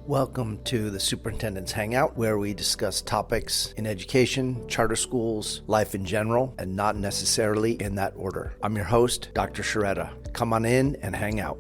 Welcome to the Superintendent's Hangout, where we discuss topics in education, charter schools, life in general, and not necessarily in that order. I'm your host, Dr. Sharetta. Come on in and hang out.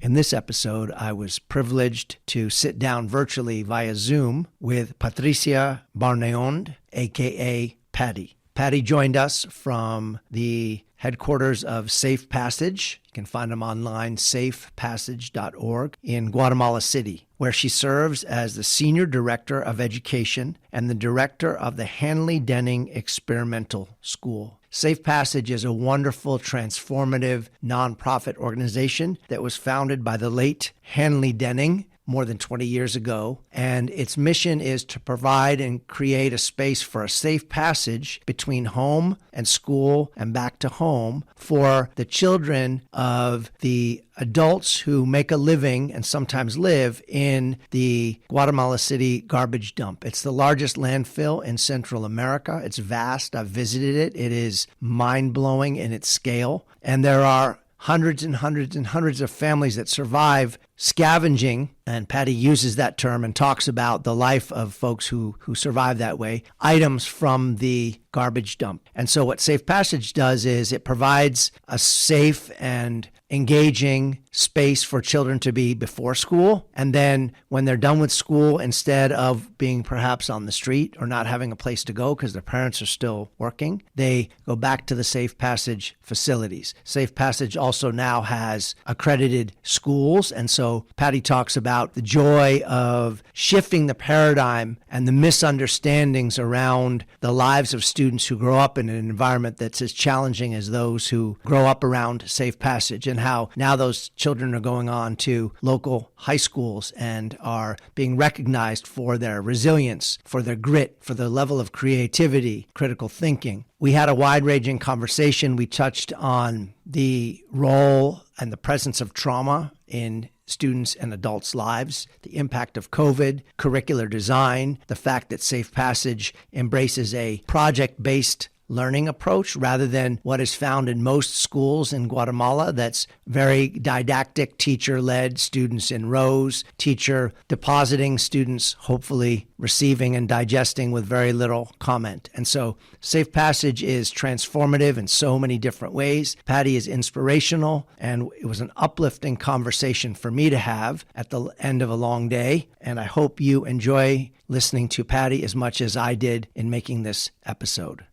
In this episode, I was privileged to sit down virtually via Zoom with Patricia Barneond, aka Patty. Patty joined us from the headquarters of Safe Passage. You can find them online, safepassage.org, in Guatemala City, where she serves as the Senior Director of Education and the Director of the Hanley Denning Experimental School. Safe Passage is a wonderful, transformative nonprofit organization that was founded by the late Hanley Denning more than 20 years ago, and its mission is to provide and create a space for a safe passage between home and school and back to home for the children of the adults who make a living and sometimes live in the Guatemala City garbage dump. It's the largest landfill in Central America. It's vast. I've visited it. It is mind-blowing in its scale, and there are hundreds and hundreds and hundreds of families that survive scavenging, and Patty uses that term and talks about the life of folks who survive that way, items from the garbage dump. And so what Safe Passage does is it provides a safe and engaging space for children to be before school. And then when they're done with school, instead of being perhaps on the street or not having a place to go because their parents are still working, they go back to the Safe Passage facilities. Safe Passage also now has accredited schools. And so Patty talks about the joy of shifting the paradigm and the misunderstandings around the lives of students who grow up in an environment that's as challenging as those who grow up around Safe Passage, and how now those children are going on to local high schools and are being recognized for their resilience, for their grit, for their level of creativity, critical thinking. We had a wide-ranging conversation. We touched on the role and the presence of trauma in students' and adults' lives, the impact of COVID, curricular design, the fact that Safe Passage embraces a project-based learning approach rather than what is found in most schools in Guatemala that's very didactic, teacher-led, students in rows, teacher depositing, students hopefully receiving and digesting with very little comment. And so Safe Passage is transformative in so many different ways. Patty is inspirational, and it was an uplifting conversation for me to have at the end of a long day. And I hope you enjoy listening to Patty as much as I did in making this episode.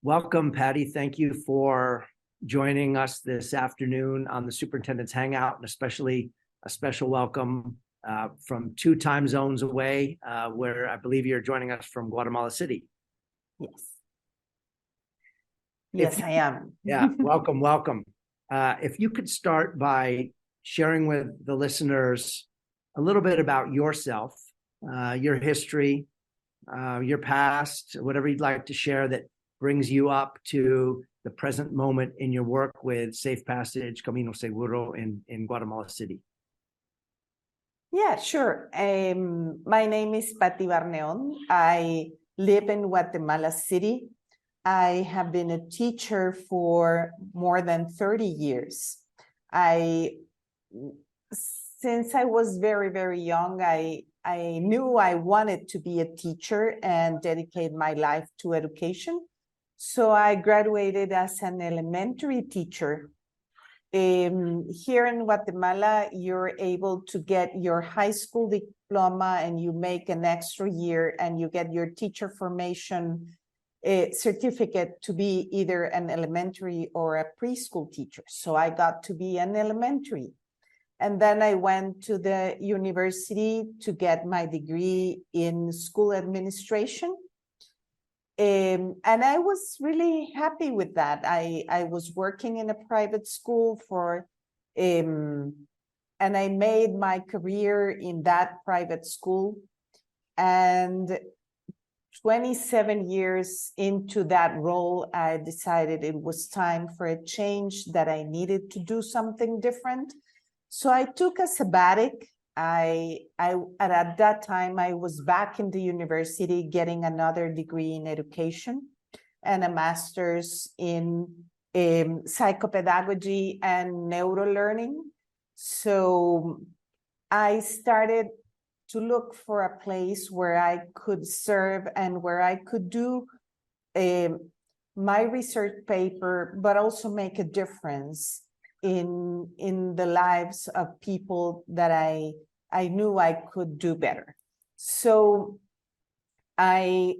Welcome, Patty. Thank you for joining us this afternoon on the Superintendent's Hangout, and especially a special welcome from 2 time zones away, where I believe you're joining us from Guatemala City. Yes, I am. Yeah, welcome. If you could start by sharing with the listeners a little bit about yourself, your history, your past, whatever you'd like to share that brings you up to the present moment in your work with Safe Passage, Camino Seguro in Guatemala City. Yeah, sure. My name is Patricia Barneond. I live in Guatemala City. I have been a teacher for more than 30 years. Since I was very, very young, I knew I wanted to be a teacher and dedicate my life to education. So I graduated as an elementary teacher. Here in Guatemala, you're able to get your high school diploma and you make an extra year and you get your teacher formation certificate to be either an elementary or a preschool teacher. So I got to be an elementary. And then I went to the university to get my degree in school administration. And I was really happy with that. I was working in a private school and I made my career in that private school. And 27 years into that role, I decided it was time for a change, that I needed to do something different. So I took a sabbatic. At that time, I was back in the university getting another degree in education. and a master's in psychopedagogy and neurolearning. So I started to look for a place where I could serve and where I could do my research paper, but also make a difference in the lives of people that I knew I could do better. So I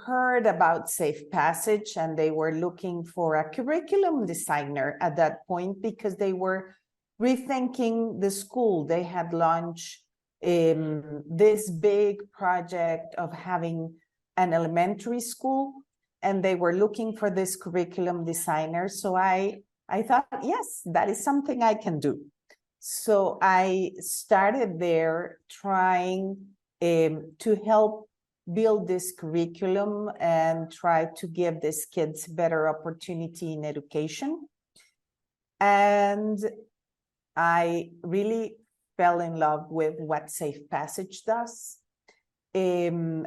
heard about Safe Passage, and they were looking for a curriculum designer at that point because they were rethinking the school. They had launched this big project of having an elementary school, and they were looking for this curriculum designer. So I thought, yes, that is something I can do. So I started there trying to help build this curriculum and try to give these kids better opportunity in education. And I really fell in love with what Safe Passage does. And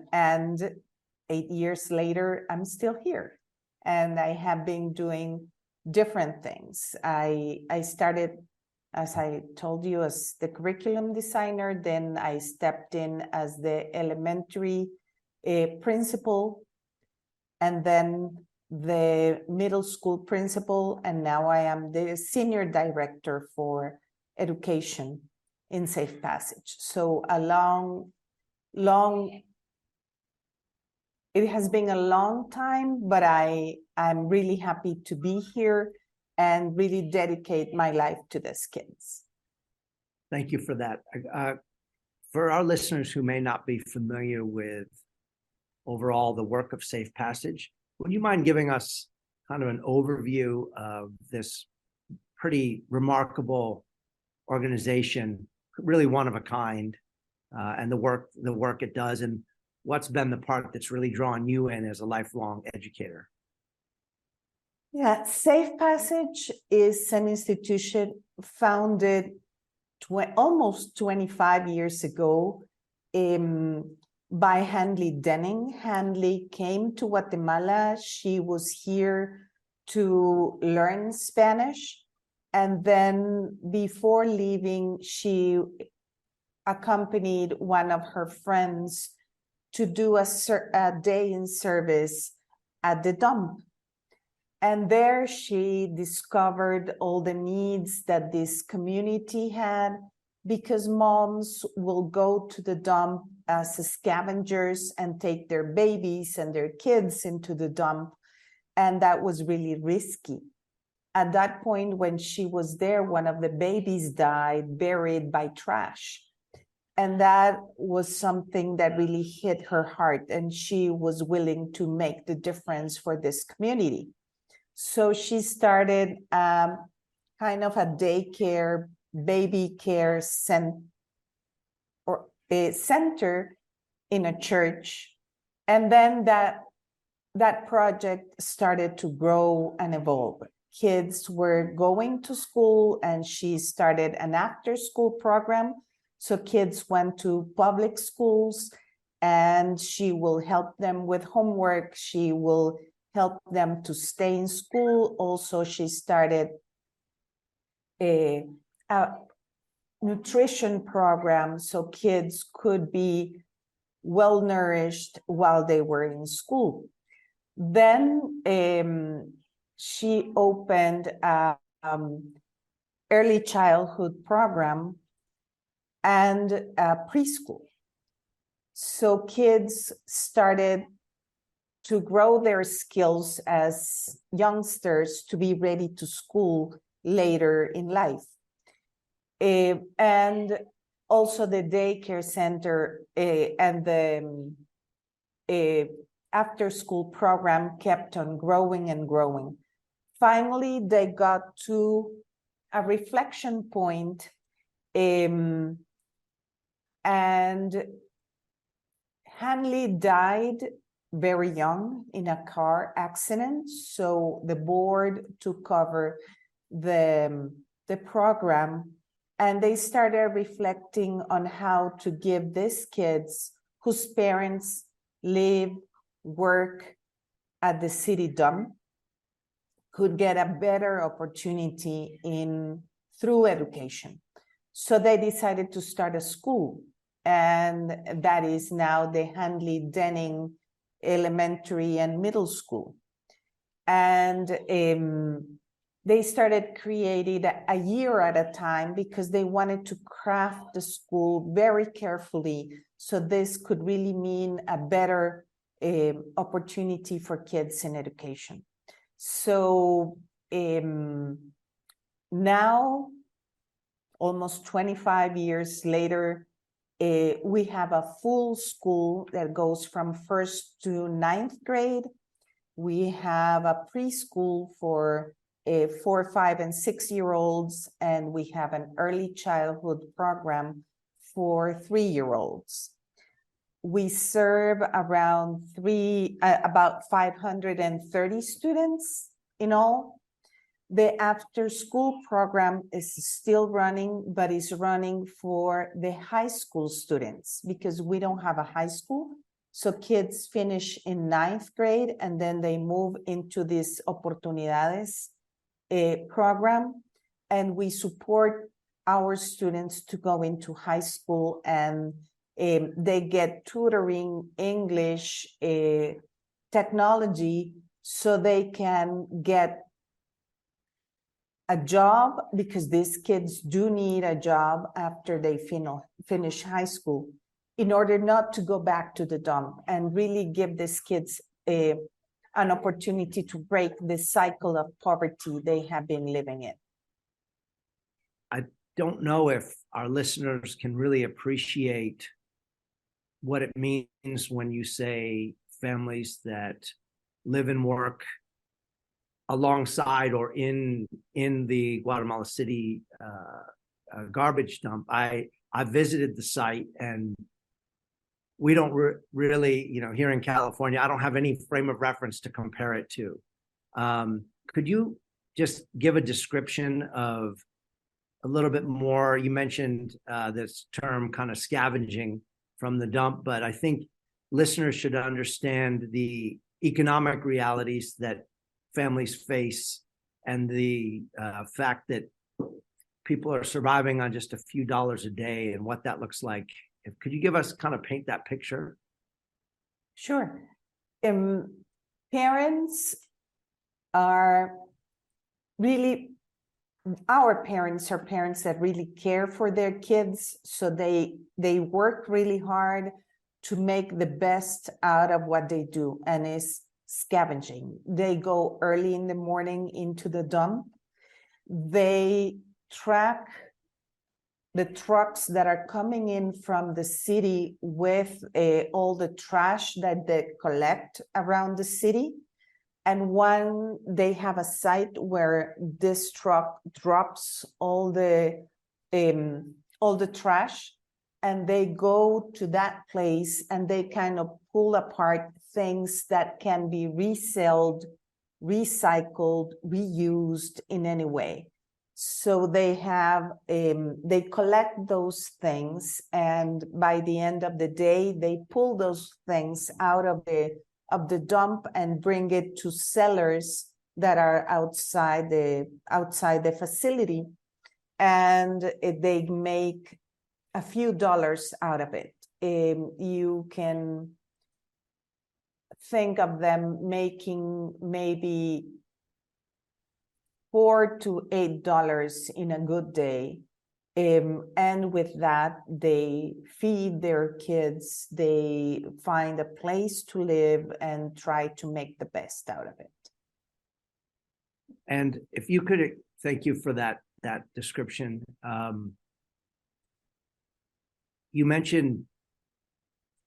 8 years later, I'm still here. And I have been doing different things. I started, as I told you, as the curriculum designer. Then I stepped in as the elementary principal, and then the middle school principal, and now I am the senior director for education in Safe Passage. So a long, it has been a long time, but I'm really happy to be here and really dedicate my life to these kids. Thank you for that. For our listeners who may not be familiar with overall the work of Safe Passage, would you mind giving us kind of an overview of this pretty remarkable organization, really one of a kind, and the work it does, and what's been the part that's really drawn you in as a lifelong educator? Yeah, Safe Passage is an institution founded almost 25 years ago by Hanley Denning. Hanley came to Guatemala. She was here to learn Spanish. And then before leaving, she accompanied one of her friends to do a day in service at the dump. And there she discovered all the needs that this community had, because moms will go to the dump as scavengers and take their babies and their kids into the dump. And that was really risky. At that point, when she was there, one of the babies died, buried by trash. And that was something that really hit her heart. And she was willing to make the difference for this community. So she started kind of a daycare, baby care center in a church. And then that project started to grow and evolve. Kids were going to school, and she started an after-school program. So kids went to public schools, and she will help them with homework. She will help them to stay in school. Also, she started a nutrition program so kids could be well nourished while they were in school. Then she opened an early childhood program and a preschool. So kids started to grow their skills as youngsters to be ready to school later in life. And also the daycare center and the after-school program kept on growing and growing. Finally, they got to a reflection point, and Hanley died very young in a car accident. So the board took over the program, and they started reflecting on how to give these kids whose parents live, work at the city dump could get a better opportunity through education. So they decided to start a school, and that is now the Hanley Denning Elementary and Middle School. And they started creating a year at a time because they wanted to craft the school very carefully, so this could really mean a better opportunity for kids in education. So now, almost 25 years later, we have a full school that goes from 1st to 9th grade. We have a preschool for 4, 5, and 6-year-olds, and we have an early childhood program for 3-year-olds. We serve around about 530 students in all. The after-school program is still running, but is running for the high school students because we don't have a high school. So kids finish in 9th grade and then they move into this Oportunidades program, and we support our students to go into high school, and they get tutoring, English, technology, so they can get a job, because these kids do need a job after they finish high school, in order not to go back to the dump, and really give these kids an opportunity to break the cycle of poverty they have been living in. I don't know if our listeners can really appreciate what it means when you say families that live and work alongside or in the Guatemala City garbage dump. I visited the site, and we don't really, here in California, I don't have any frame of reference to compare it to. Could you just give a description of a little bit more? You mentioned this term kind of scavenging from the dump, but I think listeners should understand the economic realities that families face, and the fact that people are surviving on just a few dollars a day, and what that looks like. Could you give us paint that picture? Sure. Parents are really, our parents are parents that really care for their kids, so they work really hard to make the best out of what they do, and it's scavenging. They go early in the morning into the dump. They track the trucks that are coming in from the city with all the trash that they collect around the city. And when they have a site where this truck drops all the trash, and they go to that place and they kind of pull apart things that can be resold, recycled, reused in any way. So they have, they collect those things, and by the end of the day, they pull those things out of the dump and bring it to sellers that are outside the facility, and they make a few dollars out of it. You can think of them making maybe $4 to $8 in a good day. And with that, they feed their kids, they find a place to live, and try to make the best out of it. And if you could, thank you for that description. You mentioned,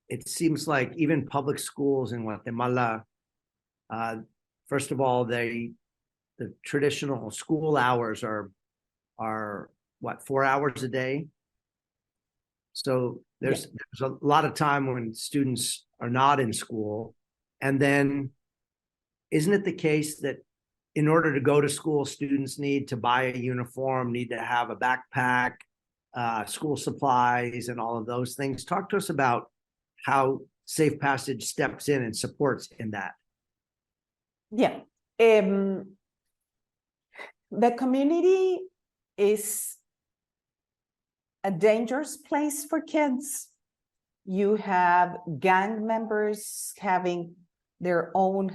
it seems like even public schools in Guatemala, first of all, the traditional school hours are what, 4 hours a day? So there's a lot of time when students are not in school. And then isn't it the case that in order to go to school, students need to buy a uniform, need to have a backpack, school supplies, and all of those things? Talk to us about how Safe Passage steps in and supports in that. Yeah. The community is a dangerous place for kids. You have gang members having their own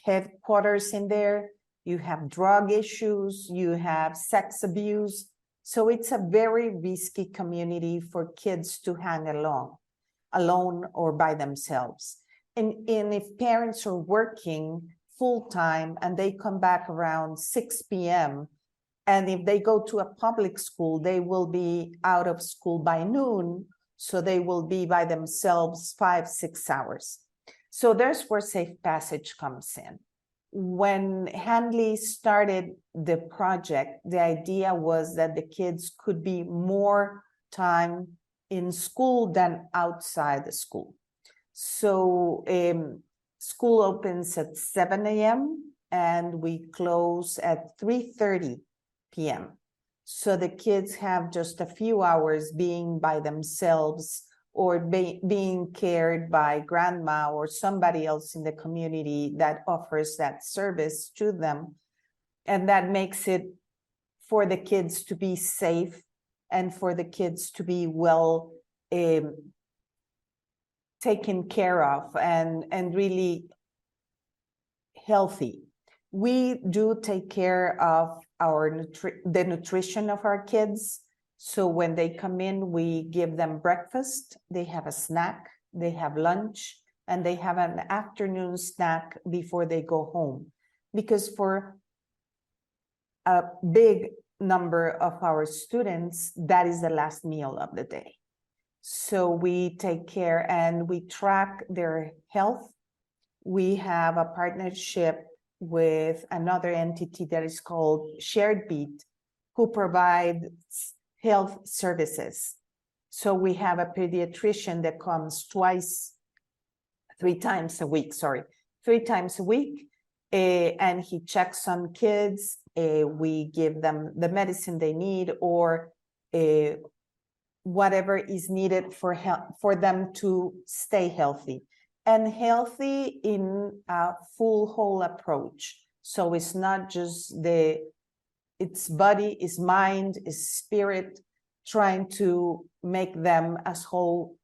headquarters in there. You have drug issues, you have sex abuse. So it's a very risky community for kids to hang alone or by themselves. And if parents are working full-time and they come back around 6 p.m., and if they go to a public school, they will be out of school by noon, so they will be by themselves 5-6 hours. So there's where Safe Passage comes in. When Hanley started the project, the idea was that the kids could be more time in school than outside the school. So school opens at 7 a.m. and we close at 3:30 p.m. So the kids have just a few hours being by themselves or being cared by grandma or somebody else in the community that offers that service to them. And that makes it for the kids to be safe and for the kids to be well taken care of and really healthy. We do take care of the nutrition of our kids. So when they come in, we give them breakfast, they have a snack, they have lunch, and they have an afternoon snack before they go home. Because for a big number of our students, that is the last meal of the day. So we take care and we track their health. We have a partnership with another entity that is called Shared Beat, who provides health services. So we have a pediatrician that comes three times a week, and he checks on kids. We give them the medicine they need or whatever is needed for them to stay healthy. And healthy in a full whole approach. So it's not just it's body, it's mind, it's spirit, trying to make them as whole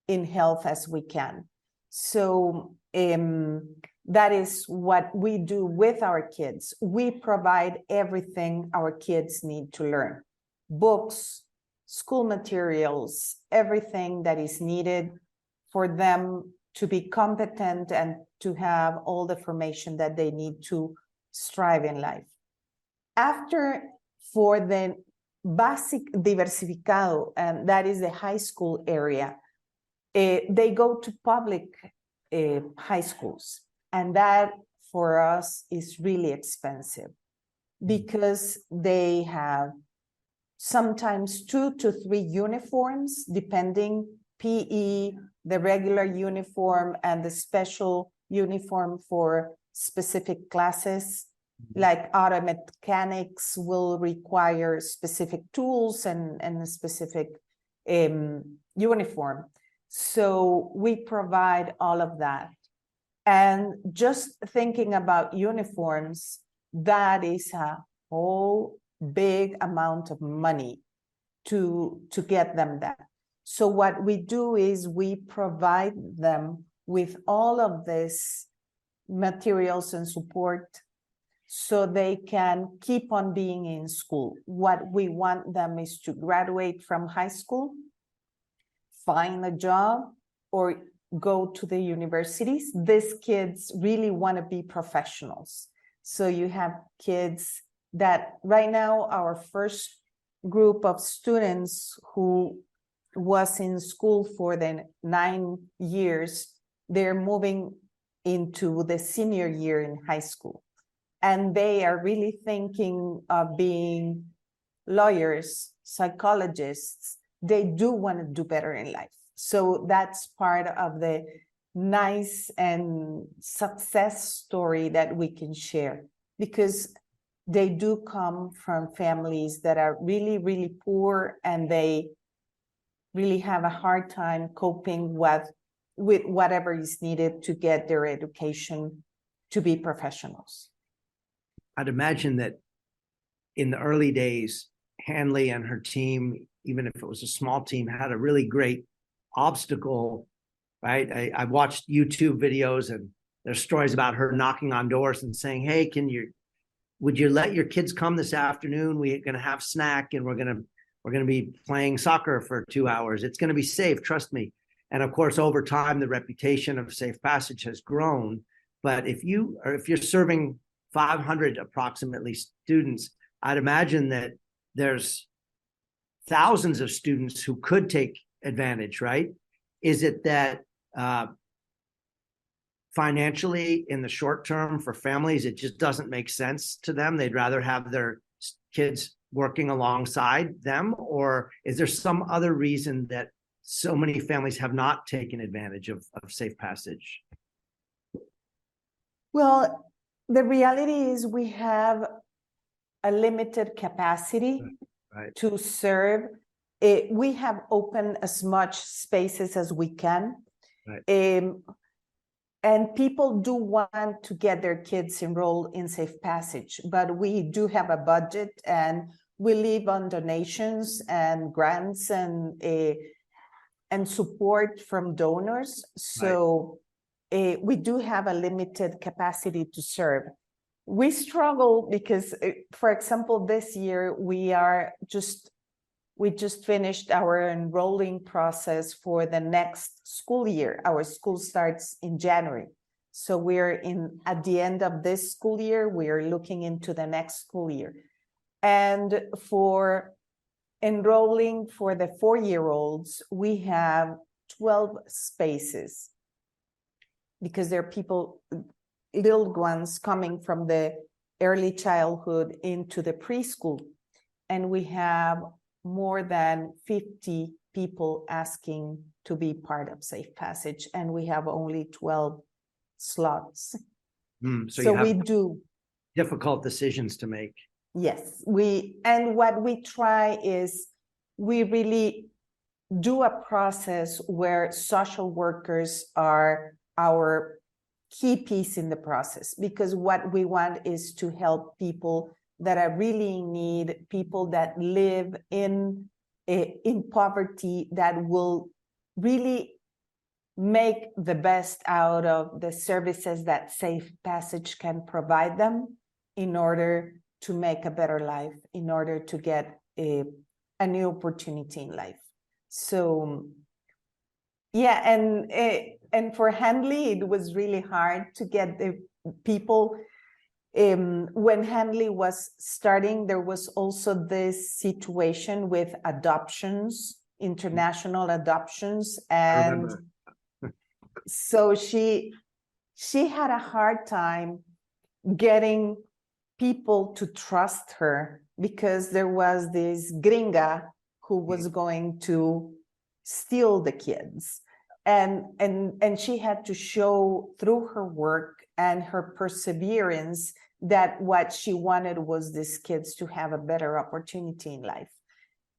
in health as we can. So that is what we do with our kids. We provide everything our kids need to learn. Books, school materials, everything that is needed for them to be competent and to have all the information that they need to strive in life. After, for the basic diversificado, and that is the high school area, they go to public high schools. And that for us is really expensive because they have sometimes 2 to 3 uniforms, depending PE, the regular uniform, and the special uniform for specific classes. Like auto mechanics will require specific tools and a specific uniform. So we provide all of that. And just thinking about uniforms, that is a whole big amount of money to get them that. So what we do is we provide them with all of this materials and support so they can keep on being in school. What we want them is to graduate from high school, find a job, or go to the universities. These kids really want to be professionals. So you have kids that right now, our first group of students who was in school for the 9 years, they're moving into the senior year in high school. And they are really thinking of being lawyers, psychologists. They do want to do better in life. So that's part of the nice and success story that we can share, because they do come from families that are really, really poor, and they really have a hard time coping with whatever is needed to get their education to be professionals. I'd imagine that in the early days, Hanley and her team, even if it was a small team, had a really great obstacle, right? I watched YouTube videos, and there's stories about her knocking on doors and saying, hey, would you let your kids come this afternoon? We're going to have snack, and we're going to be playing soccer for 2 hours. It's going to be safe, trust me. And of course, over time, the reputation of Safe Passage has grown. But if you're serving 500 approximately students, I'd imagine that there's thousands of students who could take advantage, right? Is it that financially, in the short term, for families, it just doesn't make sense to them? They'd rather have their kids working alongside them? Or is there some other reason that so many families have not taken advantage of Safe Passage? Well, the reality is we have a limited capacity to serve. We have opened as much spaces as we can. And people do want to get their kids enrolled in Safe Passage, but we do have a budget, and we live on donations and grants and support from donors. So we do have a limited capacity to serve. We struggle because, for example, this year we just finished our enrolling process for the next school year. Our school starts in January. So we're at the end of this school year, we're looking into the next school year. And for enrolling for the 4-year-olds, we have 12 spaces because there are people, little ones coming from the early childhood into the preschool. And we have more than 50 people asking to be part of Safe Passage, and we have only 12 slots. So we do difficult decisions to make. Yes, and what we try is we really do a process where social workers are our key piece in the process, because what we want is to help people that are really in need, people that live in poverty, that will really make the best out of the services that Safe Passage can provide them in order to make a better life, in order to get a new opportunity in life. So, yeah, and for Hanley, it was really hard to get the people. When Hanley was starting, there was also this situation with adoptions, international adoptions, and so she had a hard time getting people to trust her, because there was this gringa who was going to steal the kids, and she had to show through her work and her perseverance that what she wanted was these kids to have a better opportunity in life.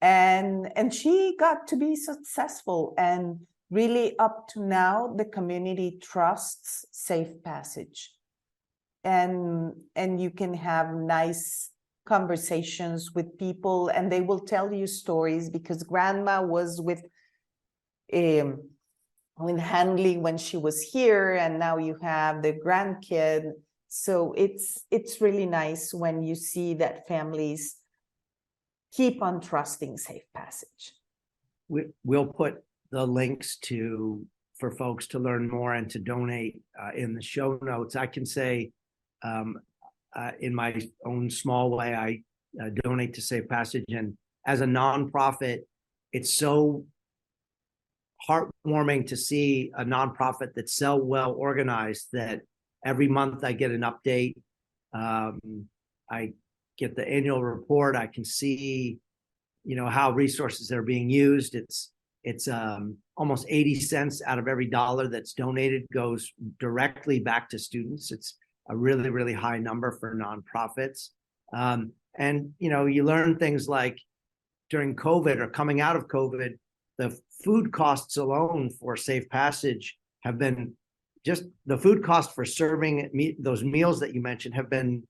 And she got to be successful, and really up to now, the community trusts Safe Passage. And you can have nice conversations with people, and they will tell you stories, because grandma was with Hanley when she was here, and now you have the grandkid. So it's really nice when you see that families keep on trusting Safe Passage. We'll put the links for folks to learn more and to donate in the show notes. I can say, in my own small way, I donate to Safe Passage, and as a nonprofit, it's so heartwarming to see a nonprofit that's so well organized that every month I get an update. I get the annual report. I can see, how resources are being used. It's almost 80 cents out of every dollar that's donated goes directly back to students. It's a really, really high number for nonprofits. And, you learn things like during COVID or coming out of COVID, the food costs alone for Safe Passage have been just the food cost for serving those meals that you mentioned have been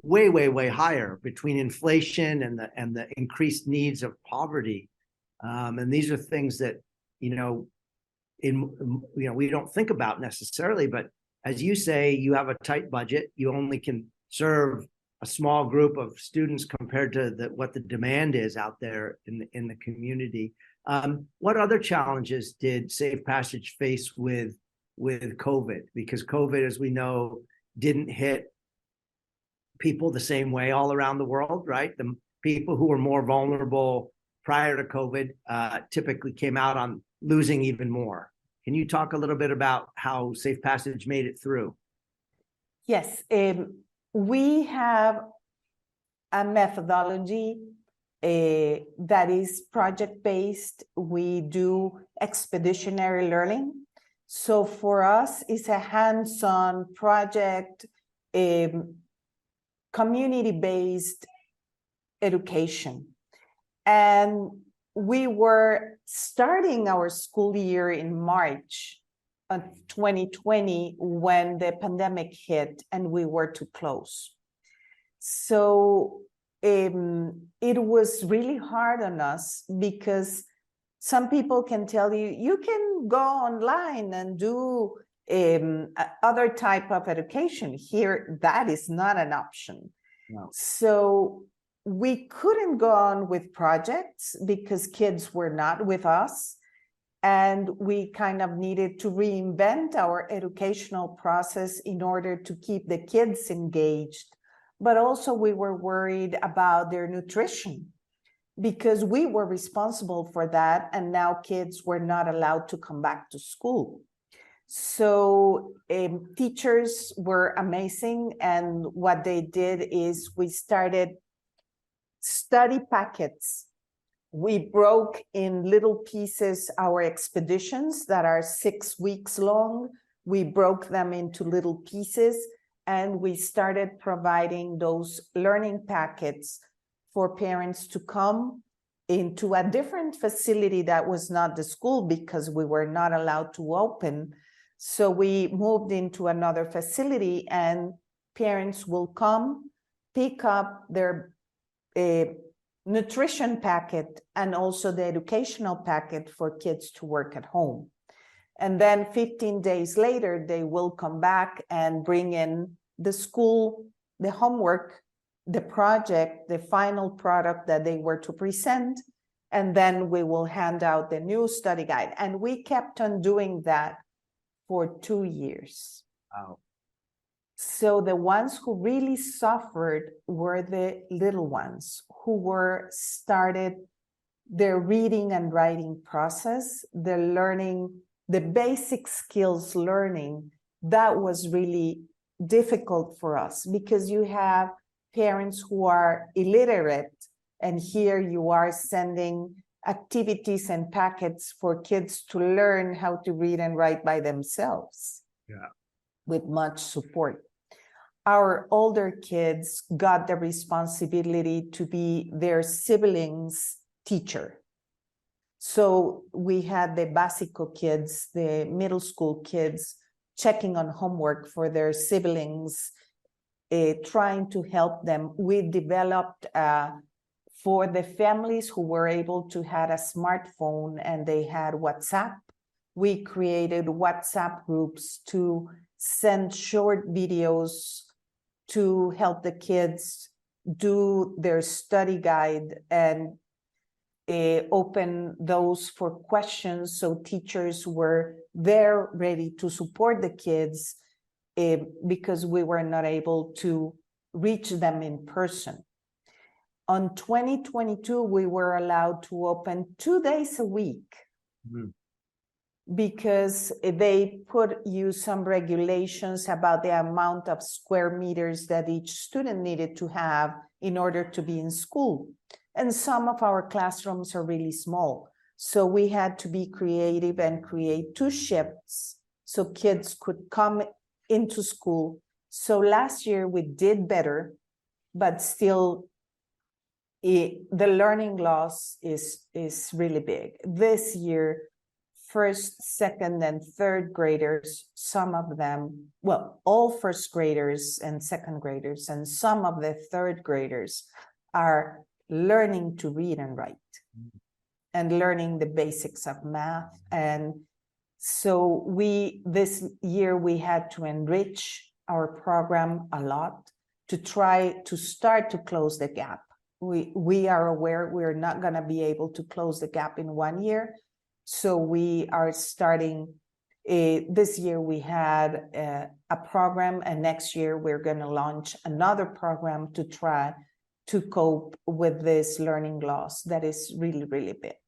way, way, way higher between inflation and the increased needs of poverty. And these are things that, we don't think about necessarily, but as you say, you have a tight budget. You only can serve a small group of students compared to what the demand is out there in the community. What other challenges did Safe Passage face with COVID? Because COVID, as we know, didn't hit people the same way all around the world, right? The people who were more vulnerable prior to COVID typically came out on losing even more. Can you talk a little bit about how Safe Passage made it through? Yes, we have a methodology that is project-based. We do expeditionary learning. So for us, it's a hands-on project, community-based education. And we were starting our school year in March of 2020 when the pandemic hit and we were to close. So it was really hard on us because some people can tell you, you can go online and do other type of education. Here, that is not an option. No. So we couldn't go on with projects because kids were not with us. And we kind of needed to reinvent our educational process in order to keep the kids engaged. But also we were worried about their nutrition because we were responsible for that. And now kids were not allowed to come back to school. So teachers were amazing. And what they did is we started study packets. We broke in little pieces our expeditions that are 6 weeks long. We broke them into little pieces and we started providing those learning packets for parents to come into a different facility that was not the school because we were not allowed to open. So we moved into another facility and parents will come, pick up their nutrition packet and also the educational packet for kids to work at home. And then 15 days later, they will come back and bring in the school, the homework, the project, the final product that they were to present. And then we will hand out the new study guide. And we kept on doing that for 2 years. Wow. So the ones who really suffered were the little ones who were started their reading and writing process, the learning, the basic skills learning. That was really difficult for us because you have parents who are illiterate, and here you are sending activities and packets for kids to learn how to read and write by themselves. Yeah. With much support. Our older kids got the responsibility to be their siblings' teacher. So we had the básico kids, the middle school kids, checking on homework for their siblings, trying to help them. We developed, for the families who were able to have a smartphone and they had WhatsApp, we created WhatsApp groups to send short videos to help the kids do their study guide and open those for questions. So teachers were there ready to support the kids because we were not able to reach them in person. On 2022, we were allowed to open 2 days a week. Mm-hmm. Because they put you some regulations about the amount of square meters that each student needed to have in order to be in school. And some of our classrooms are really small. So we had to be creative and create 2 shifts so kids could come into school. So last year we did better, but still the learning loss is really big. This year, first, second, and third graders, some of them, well, all first graders and second graders, and some of the third graders are learning to read and write and learning the basics of math. And so this year we had to enrich our program a lot to try to start to close the gap. We are aware we're not going to be able to close the gap in 1 year. So we are starting, this year we had a program, and next year we're going to launch another program to try to cope with this learning loss that is really, really big.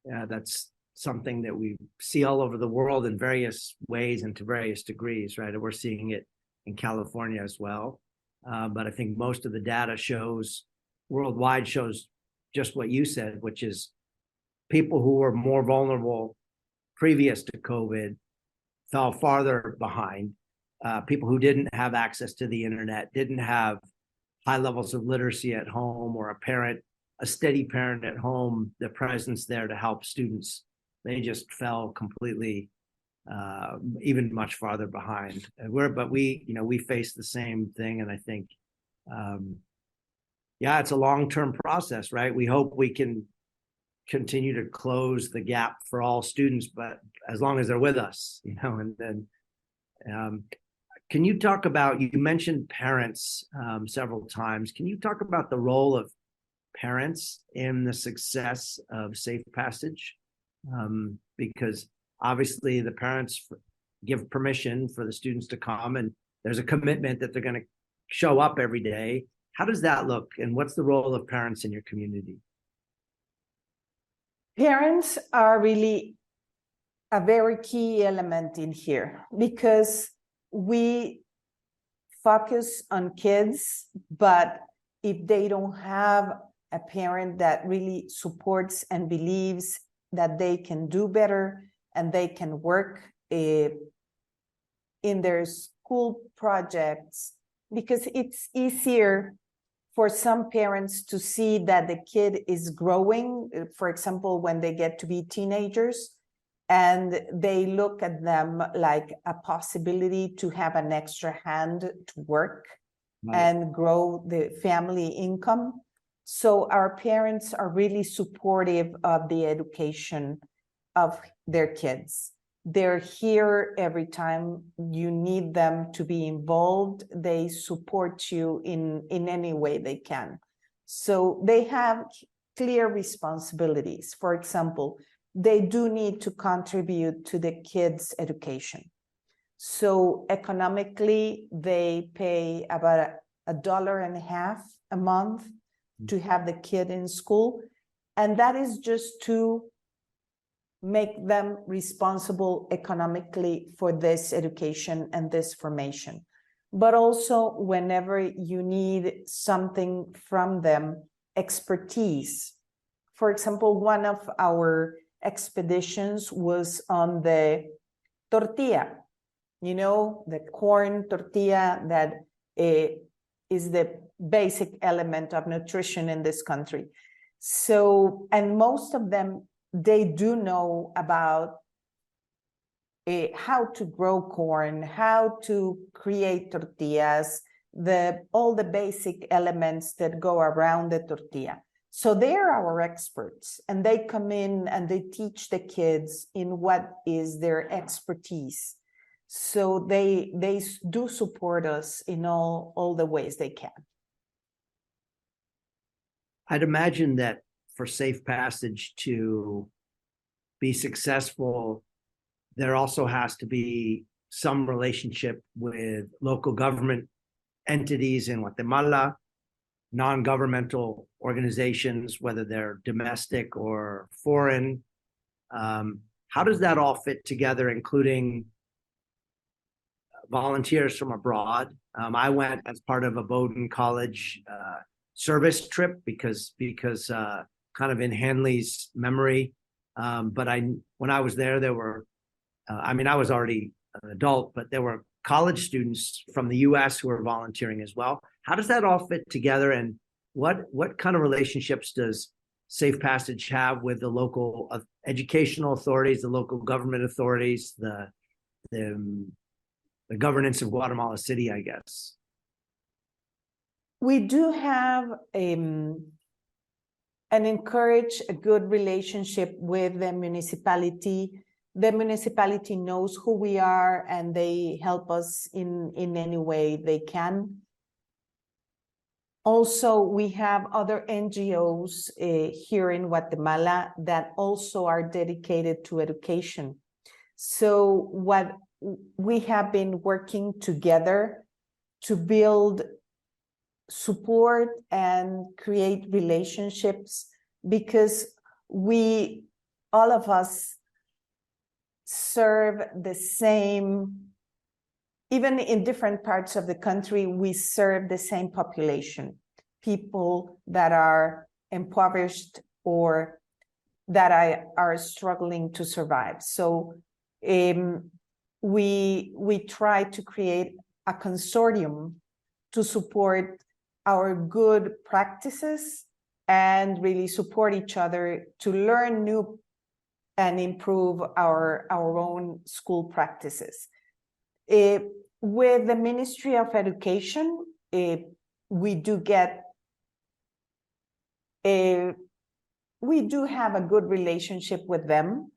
Yeah, that's something that we see all over the world in various ways and to various degrees, right? We're seeing it in California as well. But I think most of the data worldwide shows just what you said, which is people who were more vulnerable previous to COVID fell farther behind. People who didn't have access to the internet, didn't have high levels of literacy at home, or a steady parent at home, the presence there to help students, they just fell completely, even much farther behind. But we face the same thing, and I think, it's a long-term process, right? We hope we can continue to close the gap for all students, but as long as they're with us, and then can you talk about, you mentioned parents several times. Can you talk about the role of parents in the success of Safe Passage? Because obviously the parents give permission for the students to come, and there's a commitment that they're going to show up every day. How does that look, and what's the role of parents in your community? Parents are really a very key element in here, because we focus on kids, but if they don't have a parent that really supports and believes that they can do better and they can work in their school projects, because it's easier for some parents to see that the kid is growing, for example, when they get to be teenagers, and they look at them like a possibility to have an extra hand to work and grow the family income. So our parents are really supportive of the education of their kids. They're here every time you need them to be involved. They support you in any way they can. So they have clear responsibilities. For example, they do need to contribute to the kids' education. So economically, they pay about $1.50 a month to have the kid in school. And that is just to make them responsible economically for this education and this formation. But also, whenever you need something from them, expertise. For example, one of our expeditions was on the tortilla, the corn tortilla that is the basic element of nutrition in this country. So, and most of them, they do know about how to grow corn, how to create tortillas, all the basic elements that go around the tortilla. So they're our experts, and they come in and they teach the kids in what is their expertise. So they do support us in all the ways they can. I'd imagine that for Safe Passage to be successful, there also has to be some relationship with local government entities in Guatemala, non-governmental organizations, whether they're domestic or foreign. How does that all fit together, including volunteers from abroad? I went as part of a Bowdoin College service trip because kind of in Hanley's memory. But when I was there were, I was already an adult, but there were college students from the U.S. who were volunteering as well. How does that all fit together, and what kind of relationships does Safe Passage have with the local educational authorities, the local government authorities, the governance of Guatemala City, I guess? We do have and encourage a good relationship with the municipality. The municipality knows who we are, and they help us in any way they can. Also, we have other NGOs here in Guatemala that also are dedicated to education. So what we have been working together to build support and create relationships, because all of us serve the same, even in different parts of the country, we serve the same population, people that are impoverished or that are struggling to survive. So we try to create a consortium to support our good practices and really support each other to learn new and improve our own school practices. With the Ministry of Education, we do have a good relationship with them.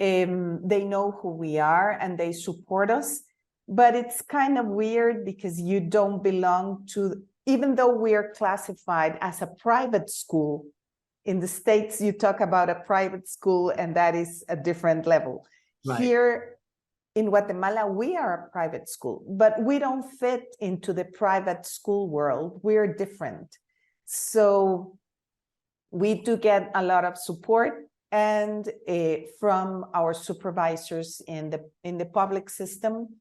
They know who we are and they support us, but it's kind of weird because you don't belong to, even though we are classified as a private school. In the States, you talk about a private school and that is a different level. Right. Here in Guatemala, we are a private school, but we don't fit into the private school world. We're different. So we do get a lot of support and from our supervisors in the public system,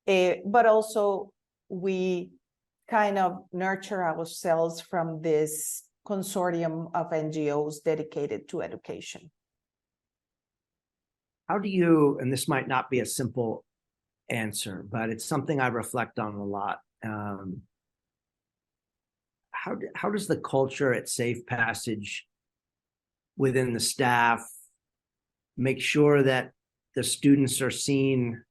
but also we kind of nurture ourselves from this consortium of NGOs dedicated to education. How do you, and this might not be a simple answer, but it's something I reflect on a lot. How does the culture at Safe Passage within the staff make sure that the students are seen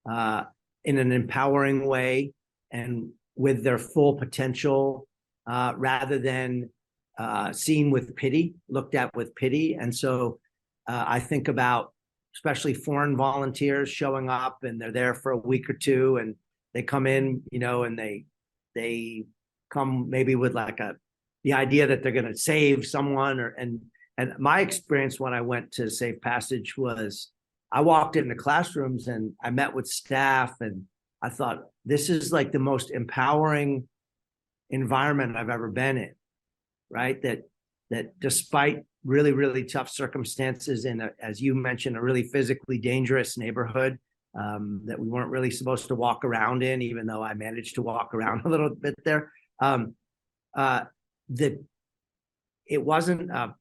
in an empowering way and with their full potential, rather than seen with pity, looked at with pity? And so I think about especially foreign volunteers showing up and they're there for a week or two and they come in, and they come maybe with like the idea that they're going to save someone, and my experience when I went to Safe Passage was I walked into classrooms and I met with staff and I thought, this is like the most empowering environment I've ever been in, right? That despite really, really tough circumstances in, as you mentioned, a really physically dangerous neighborhood that we weren't really supposed to walk around in, even though I managed to walk around a little bit there, that it wasn't a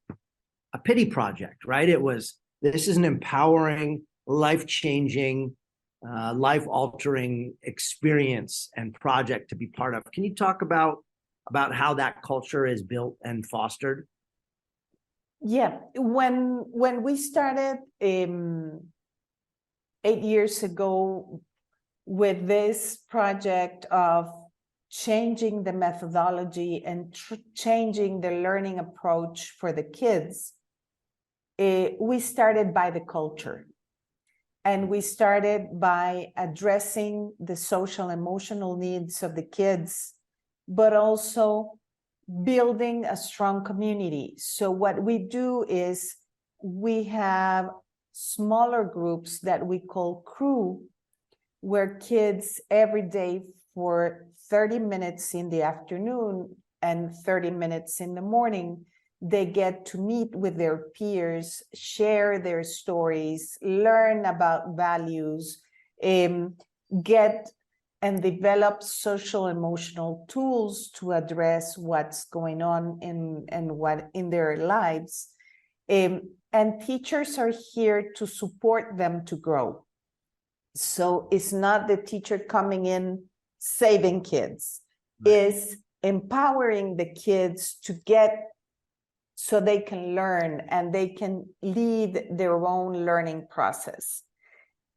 pity project, right? It was, this is an empowering, life-changing, life-altering experience and project to be part of. Can you talk about how that culture is built and fostered? Yeah, when we started 8 years ago with this project of changing the methodology and changing the learning approach for the kids, we started by the culture. And we started by addressing the social emotional needs of the kids, but also building a strong community. So what we do is we have smaller groups that we call crew, where kids every day for 30 minutes in the afternoon and 30 minutes in the morning, they get to meet with their peers, share their stories, learn about values, get and develop social emotional tools to address what's going on in their lives. And teachers are here to support them to grow. So it's not the teacher coming in saving kids, right. It's empowering the kids to get so they can learn and they can lead their own learning process.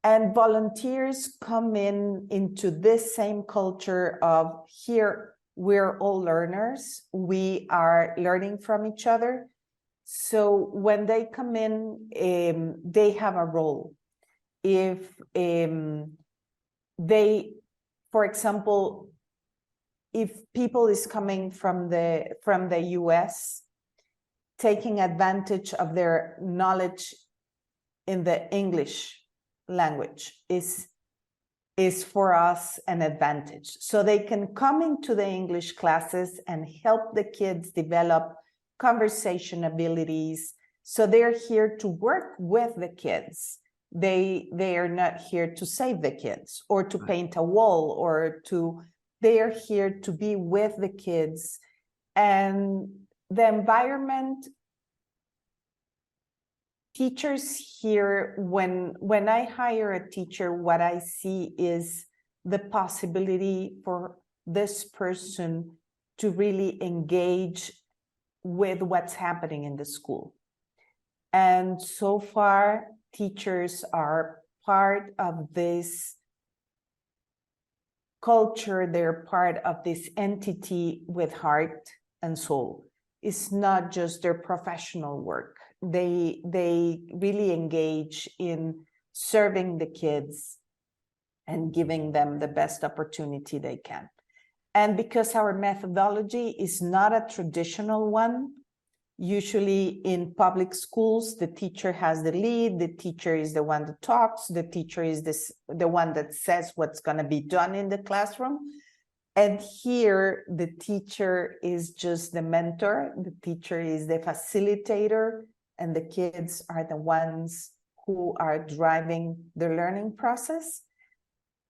And volunteers come into this same culture of here, we're all learners. We are learning from each other. So when they come in, they have a role. If they, for example, if people is coming from the US, taking advantage of their knowledge in the English language is for us an advantage. So they can come into the English classes and help the kids develop conversation abilities. So they're here to work with the kids. They are not here to save the kids or to paint a wall or to, they are here to be with the kids. And the environment, teachers here, when I hire a teacher, what I see is the possibility for this person to really engage with what's happening in the school. And so far, teachers are part of this culture, they're part of this entity with heart and soul. It's not just their professional work. They really engage in serving the kids and giving them the best opportunity they can. And because our methodology is not a traditional one, usually in public schools, the teacher has the lead, the teacher is the one that talks, the teacher is the one that says what's going to be done in the classroom. And here, the teacher is just the mentor, the teacher is the facilitator, and the kids are the ones who are driving the learning process.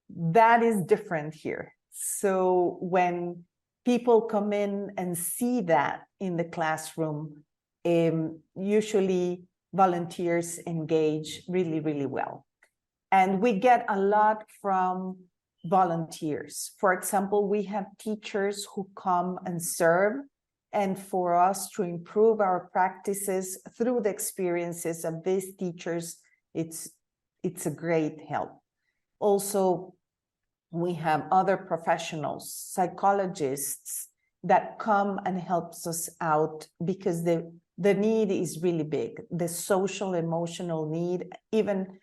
That is different here. So when people come in and see that in the classroom, usually volunteers engage really, really well. And we get a lot from volunteers. For example, we have teachers who come and serve, and for us to improve our practices through the experiences of these teachers, it's a great help. Also, we have other professionals, psychologists that come and helps us out because the need is really big. The social, emotional need, even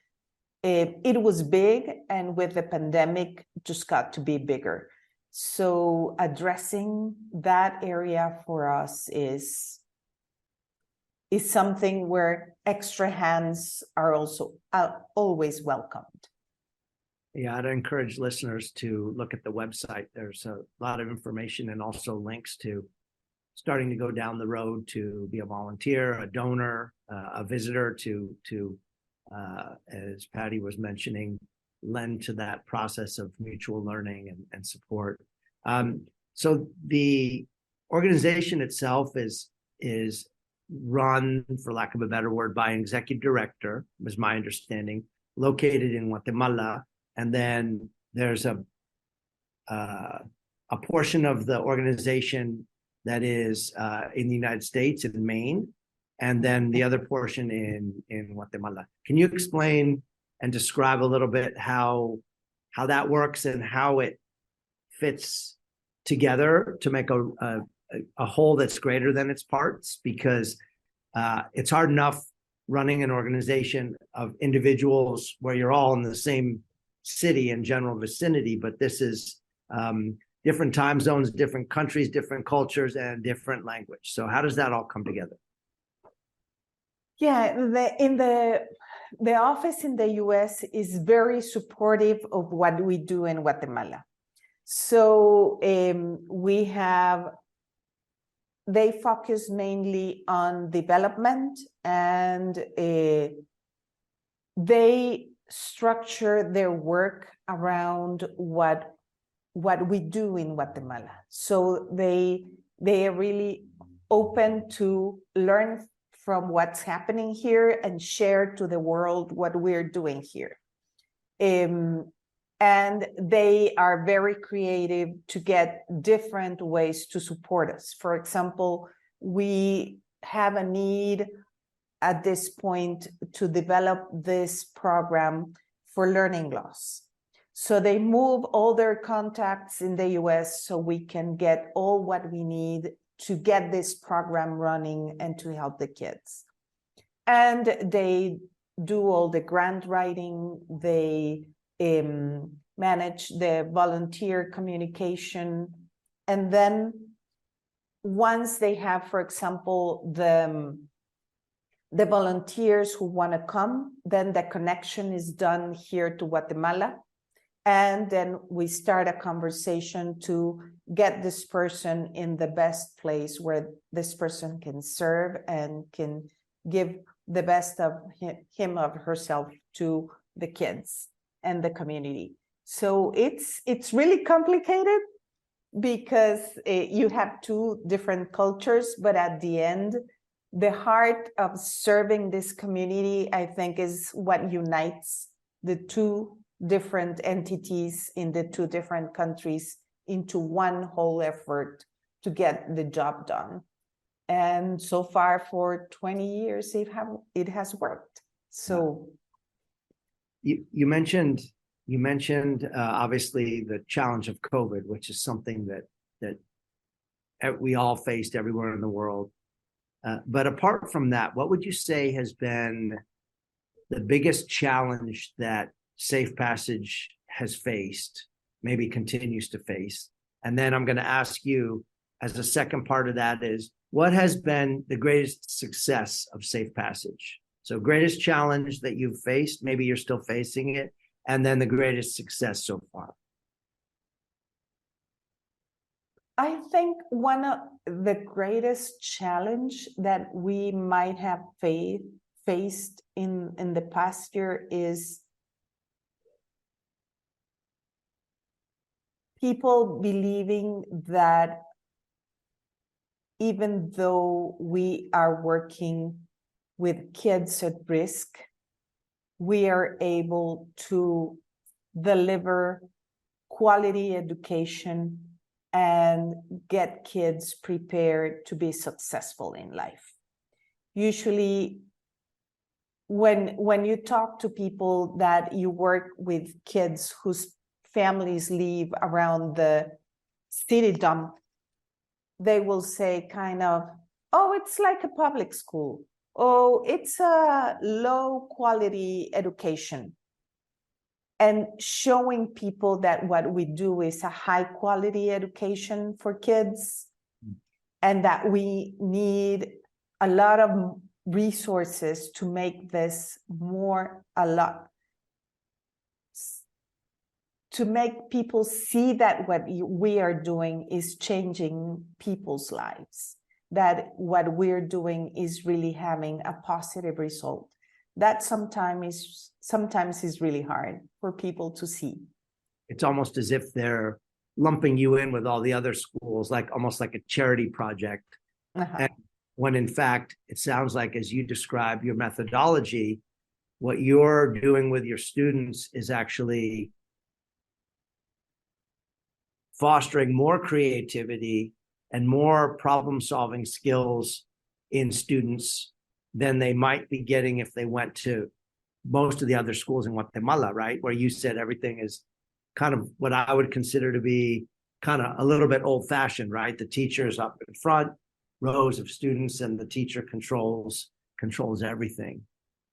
it was big, and with the pandemic, just got to be bigger. So addressing that area for us is something where extra hands are also always welcomed. Yeah, I'd encourage listeners to look at the website. There's a lot of information and also links to starting to go down the road to be a volunteer, a donor, a visitor to as Patty was mentioning, lend to that process of mutual learning and support. So the organization itself is run, for lack of a better word, by an executive director, was my understanding, located in Guatemala. And then there's a portion of the organization that is in the United States, in Maine, and then the other portion in Guatemala. Can you explain and describe a little bit how that works and how it fits together to make a whole that's greater than its parts? Because it's hard enough running an organization of individuals where you're all in the same city and general vicinity, but this is different time zones, different countries, different cultures, and different language. So how does that all come together? Yeah, the office in the US is very supportive of what we do in Guatemala. So they focus mainly on development, and they structure their work around what we do in Guatemala. So they are really open to learn from what's happening here and share to the world what we're doing here. And they are very creative to get different ways to support us. For example, we have a need at this point to develop this program for learning loss. So they move all their contacts in the US so we can get all what we need to get this program running and to help the kids. And they do all the grant writing, they manage the volunteer communication. And then once they have, for example, the volunteers who want to come, then the connection is done here to Guatemala. And then we start a conversation to get this person in the best place where this person can serve and can give the best of him or herself to the kids and the community. So it's really complicated because you have two different cultures, but at the end, the heart of serving this community, I think, is what unites the two different entities in the two different countries into one whole effort to get the job done. And so far for 20 years, it has worked. So you mentioned obviously the challenge of COVID, which is something that we all faced everywhere in the world. But apart from that, what would you say has been the biggest challenge that Safe Passage has faced, maybe continues to face? And then I'm going to ask you, as a second part of that, is what has been the greatest success of Safe Passage? So greatest challenge that you've faced, maybe you're still facing it, and then the greatest success so far. I think one of the greatest challenge that we might have faced in the past year is people believing that even though we are working with kids at risk, we are able to deliver quality education and get kids prepared to be successful in life. Usually, when you talk to people that you work with kids whose families live around the city dump, they will say kind of, oh, it's like a public school. Oh, it's a low quality education. And showing people that what we do is a high quality education for kids, and that we need a lot of resources to make this to make people see that what we are doing is changing people's lives, that what we're doing is really having a positive result. That sometimes is really hard for people to see. It's almost as if they're lumping you in with all the other schools, like almost like a charity project. And when in fact, it sounds like, as you describe your methodology, what you're doing with your students is actually fostering more creativity and more problem-solving skills in students than they might be getting if they went to most of the other schools in Guatemala, right? Where you said everything is kind of what I would consider to be kind of a little bit old-fashioned, right? The teacher is up in front, rows of students, and the teacher controls everything.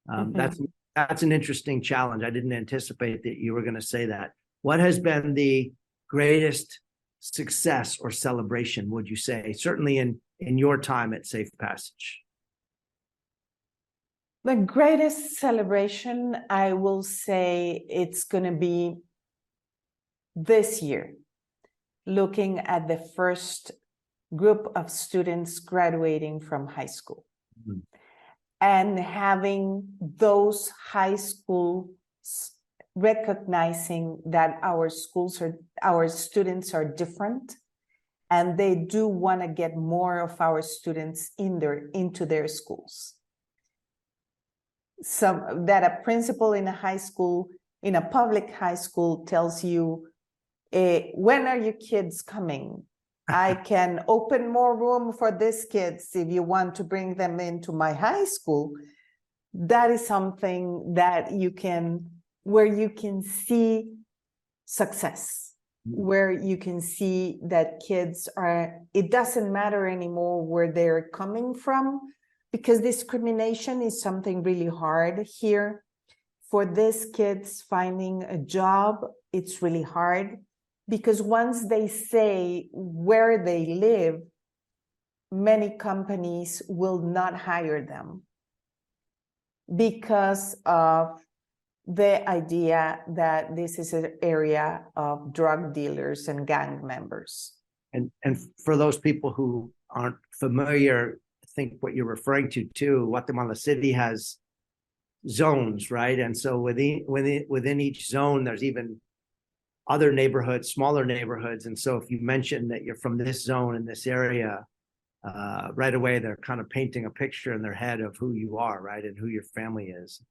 That's an interesting challenge. I didn't anticipate that you were going to say that. What has been the greatest success or celebration, would you say, certainly in your time at Safe Passage? The greatest celebration, I will say, it's going to be this year, looking at the first group of students graduating from high school. Mm-hmm. And having those high schools recognizing that our students are different, and they do want to get more of our students into their schools. That a principal in a high school, in a public high school, tells you, when are your kids coming? I can open more room for these kids if you want to bring them into my high school. That is something that where you can see success, where you can see that kids it doesn't matter anymore where they're coming from, because discrimination is something really hard here. For these kids, finding a job, it's really hard, because once they say where they live, many companies will not hire them because of the idea that this is an area of drug dealers and gang members. And for those people who aren't familiar, I think what you're referring to too, Guatemala City has zones, right? And so within each zone, there's even other neighborhoods, smaller neighborhoods. And so if you mention that you're from this zone in this area, right away, they're kind of painting a picture in their head of who you are, right? And who your family is.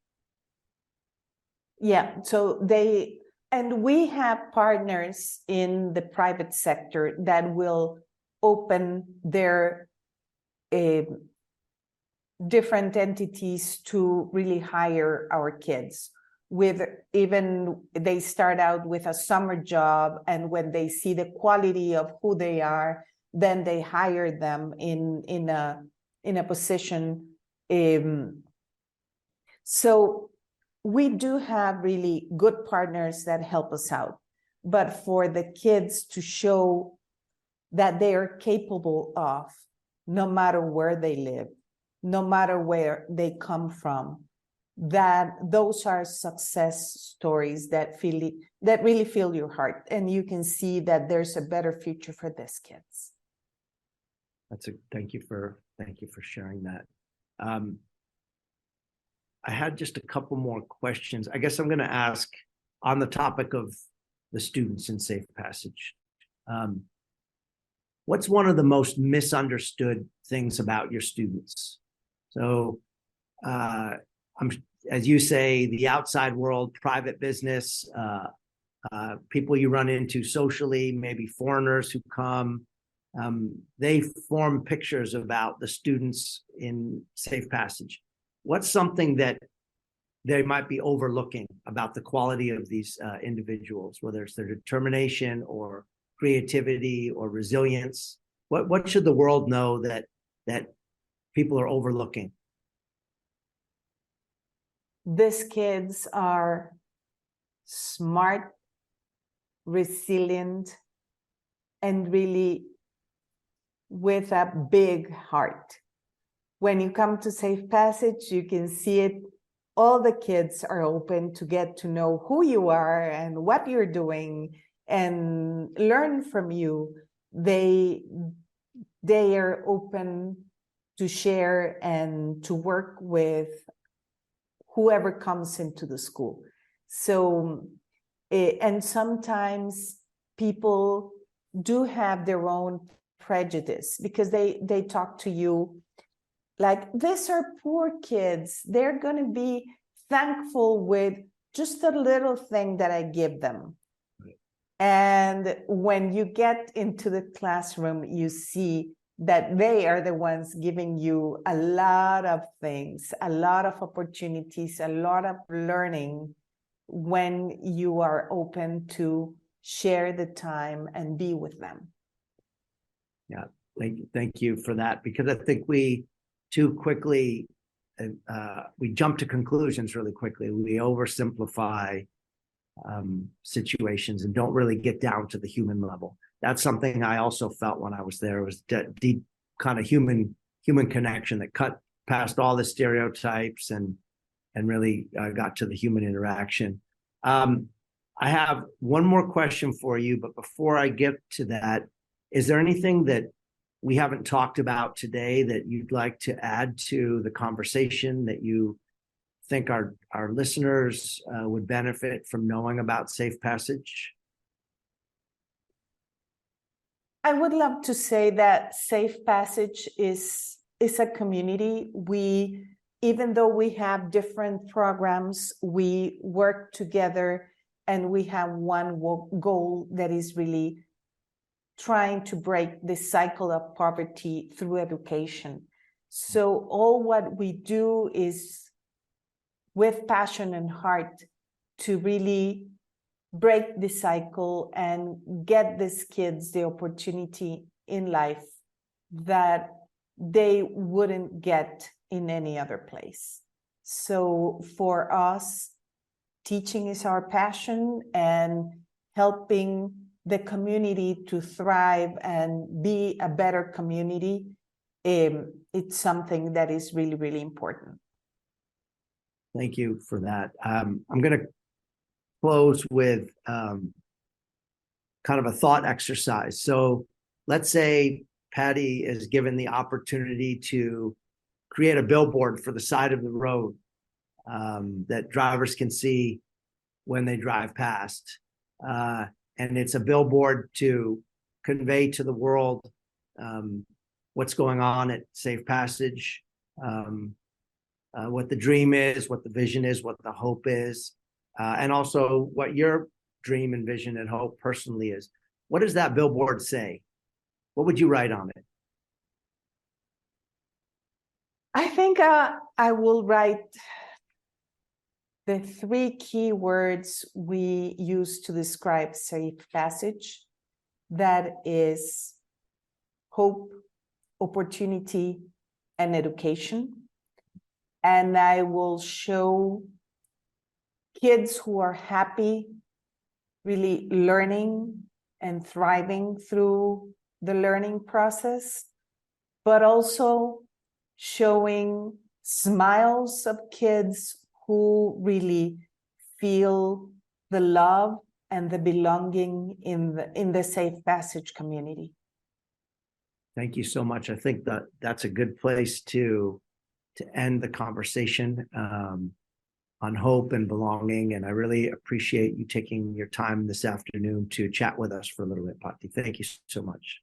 Yeah, so we have partners in the private sector that will open their different entities to really hire our kids. They start out with a summer job, and when they see the quality of who they are, then they hire them in a position. So we do have really good partners that help us out, but for the kids to show that they are capable of, no matter where they live, no matter where they come from, that those are success stories that really fill your heart, and you can see that there's a better future for these kids. Thank you for sharing that. I had just a couple more questions. I guess I'm going to ask on the topic of the students in Safe Passage. What's one of the most misunderstood things about your students? So, as you say, the outside world, private business, people you run into socially, maybe foreigners who come, they form pictures about the students in Safe Passage. What's something that they might be overlooking about the quality of these individuals, whether it's their determination or creativity or resilience? What should the world know that people are overlooking? These kids are smart, resilient, and really with a big heart. When you come to Safe Passage, you can see it. All the kids are open to get to know who you are and what you're doing and learn from you. They are open to share and to work with whoever comes into the school. So, and sometimes people do have their own prejudice, because they talk to you like, these are poor kids. They're going to be thankful with just a little thing that I give them. Right. And when you get into the classroom, you see that they are the ones giving you a lot of things, a lot of opportunities, a lot of learning, when you are open to share the time and be with them. Yeah, thank you for that, because I think we too quickly, we jump to conclusions really quickly. We oversimplify situations and don't really get down to the human level. That's something I also felt when I was there. It was deep kind of human connection that cut past all the stereotypes and really got to the human interaction. I have one more question for you, but before I get to that, is there anything that we haven't talked about today that you'd like to add to the conversation that you think our listeners would benefit from knowing about Safe Passage? I would love to say that Safe Passage is a community. Even though we have different programs, we work together, and we have one goal that is really trying to break the cycle of poverty through education. So all what we do is with passion and heart to really break the cycle and get these kids the opportunity in life that they wouldn't get in any other place. So for us, teaching is our passion, and helping the community to thrive and be a better community, it's something that is really, really important. Thank you for that. I'm going to close with kind of a thought exercise. So let's say Patty is given the opportunity to create a billboard for the side of the road that drivers can see when they drive past. And it's a billboard to convey to the world what's going on at Safe Passage, what the dream is, what the vision is, what the hope is, and also what your dream and vision and hope personally is. What does that billboard say? What would you write on it? I think I will write the 3 key words we use to describe Safe Passage. That is hope, opportunity, and education. And I will show kids who are happy, really learning and thriving through the learning process, but also showing smiles of kids who really feel the love and the belonging in the Safe Passage community. Thank you so much. I think that that's a good place to end the conversation on hope and belonging. And I really appreciate you taking your time this afternoon to chat with us for a little bit, Pati. Thank you so much.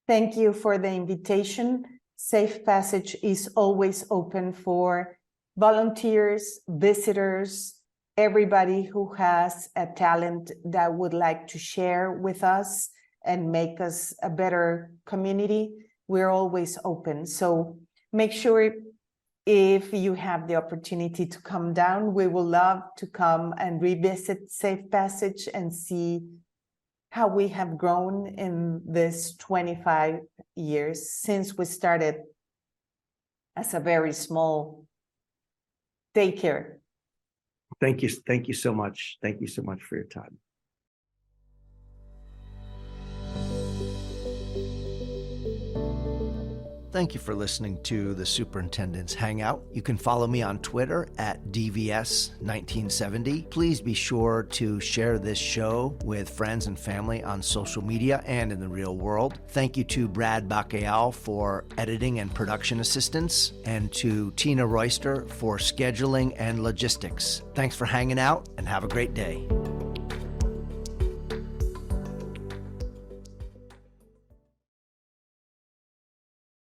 Thank you for the invitation. Safe Passage is always open for volunteers, visitors, everybody who has a talent that would like to share with us and make us a better community. We're always open. So make sure if you have the opportunity to come down, we will love to come and revisit Safe Passage and see how we have grown in this 25 years since we started as a very small daycare. Thank you. Thank you so much. Thank you so much for your time. Thank you for listening to the Superintendent's Hangout. You can follow me on Twitter at DVS1970. Please be sure to share this show with friends and family on social media and in the real world. Thank you to Brad Bacayao for editing and production assistance, and to Tina Royster for scheduling and logistics. Thanks for hanging out, and have a great day.